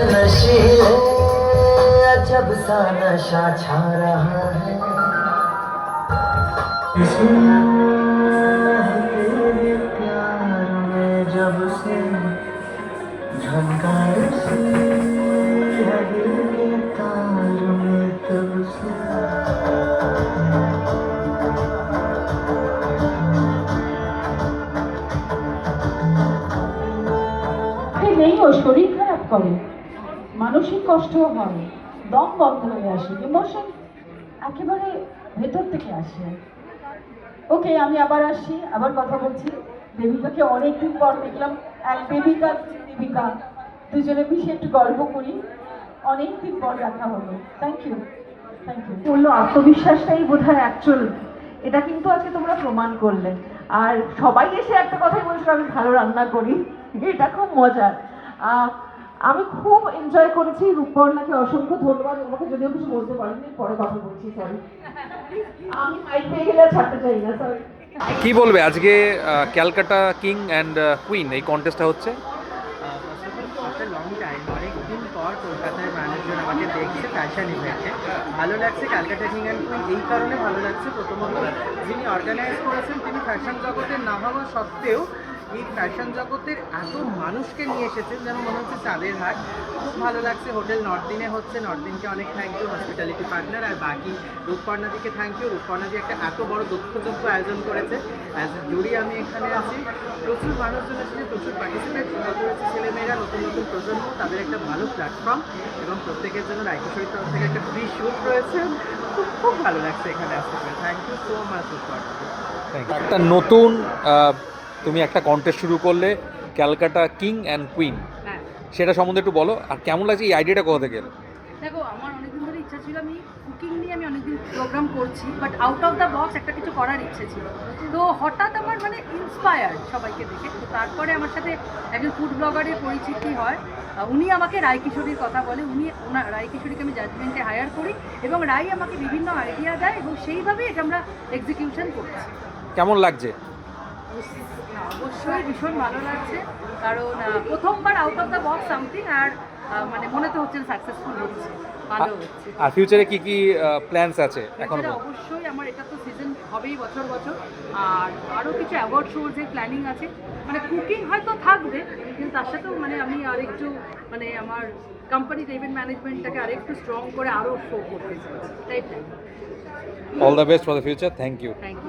नशीले अजब सा नशा छा रहा है तेरे प्यार में जब से झनकार से है दिल के तार में तब से নেই ও শরীর খারাপ করে, মানসিক কষ্ট হয়, দম বন্ধ হয়ে আসে, ইমোশন একেবারে ভেতর থেকে আসে। ওকে, আমি আবার আসছি, আবার কথা বলছি। দেবিকাকে অনেকদিন পর দেখলাম, এক দেবিকা দেবিকা দুজনে মিশে একটু গল্প করি, অনেকদিন পর দেখা হলো। Thank you, thank you. বললো আত্মবিশ্বাসটাই বোধহয় অ্যাকচুয়াল, এটা কিন্তু আজকে তোমরা প্রমাণ করলে। আর সবাই এসে একটা কথাই বলছিল আমি ভালো রান্না করি, এটা খুব মজার। আমি খুব এনজয় করেছি। রূপর্ণাকে অসংখ্য ধন্যবাদ। ওনাকে যদিও কিছু বলতে পারিনি, পরে কথা বলছি, সরি। আমি মাইক পেয়ে গেলে আর ছাড়তে চাই না, সরি। কি বলবে আজকে ক্যালকাটা কিং অ্যান্ড কুইন এই কন্টেস্টটা হচ্ছে? লং টাইম, অনেকদিন পর কলকাতায় মানুষজন আমাকে দেখছে ফ্যাশন ইভেন্টে। ভালো লাগছে। ক্যালকাটা কিং অ্যান্ড কুইন এই কারণে ভালো লাগছে, প্রথমত যিনি অর্গানাইজ করেছেন তিনি ফ্যাশন জগতের না হওয়া সত্ত্বেও এই ফ্যাশন জগতের এত মানুষকে নিয়ে এসেছেন যেন মনে হচ্ছে চাঁদের হাট। খুব ভালো লাগছে। হোটেল নর্থদিনে হচ্ছে, নর্থদিনকে অনেক থ্যাংক ইউ, হসপিটালিটি পার্টনার। আর বাকি রূপকর্ণাদিকে থ্যাংক ইউ। রূপকর্ণাদি একটা এত বড় দক্ষযজ্ঞ আয়োজন করেছে। অ্যাজ এ জুরি আমি এখানে আছি। প্রচুর মানুষজন এসেছে, প্রচুর পার্টিসিপেট করেছে, ছেলেমেয়েরা, নতুন নতুন প্রজন্ম, তাদের একটা ভালো প্ল্যাটফর্ম এবং প্রত্যেকের জন্য রায়কিশোরীর তরফ থেকে একটা ফ্রি শুট রয়েছে। খুব খুব ভালো লাগছে এখানে আসতে পেরে। Thank you so much Rupkarna. একটা নতুন তুমি একটা কন্টেস্ট শুরু করলে, ক্যালকাটা কিং অ্যান্ড কুইন, হ্যাঁ, সেটা সম্বন্ধে একটু বলো। আর কেমন লাগছে এই আইডিয়াটা কোথা থেকে এলো? দেখো, আমার অনেকদিন ধরে ইচ্ছা ছিল, আমি কুকিং নিয়ে আমি অনেকদিন প্রোগ্রাম করছি, but out of the box একটা কিছু করার ইচ্ছে ছিল। তো হঠাৎ আমার মানে ইন্সপায়ার্ড সবাইকে দেখে, তো তারপরে আমার সাথে একজন ফুড ব্লগারের পরিচিতি হয়। উনি আমাকে রায়কিশোরীর কথা বলে। রায়কিশোরীকে আমি জাজমেন্টে হায়ার করি এবং রায় আমাকে বিভিন্ন আইডিয়া দেয় এবং সেইভাবেই এটা আমরা এক্সিকিউশন করছি। কেমন লাগছে? অবশ্যই ভীষণ ভালো লাগছে, কারণ প্রথমবার out of the box something, আর মানে মনে তো হচ্ছে সাকসেসফুল হচ্ছে, ভালো হচ্ছে। আর ফিউচারে কি কি প্ল্যানস আছে এখন? অবশ্যই আমার এটা তো সিজন হবেই বছর বছর, আর আরও কিছু অ্যাওয়ার্ড শোর যে প্ল্যানিং আছে। মানে কুকিং হয়তো থাকবে, কিন্তু তার সাথেও মানে আমি আরেকটু মানে আমার কোম্পানির ইভেন্ট ম্যানেজমেন্টটাকে আরেকটু স্ট্রং করে আরও শো করতে চাইছি, এটাই plan. All the best for the future. Thank you. Thank you.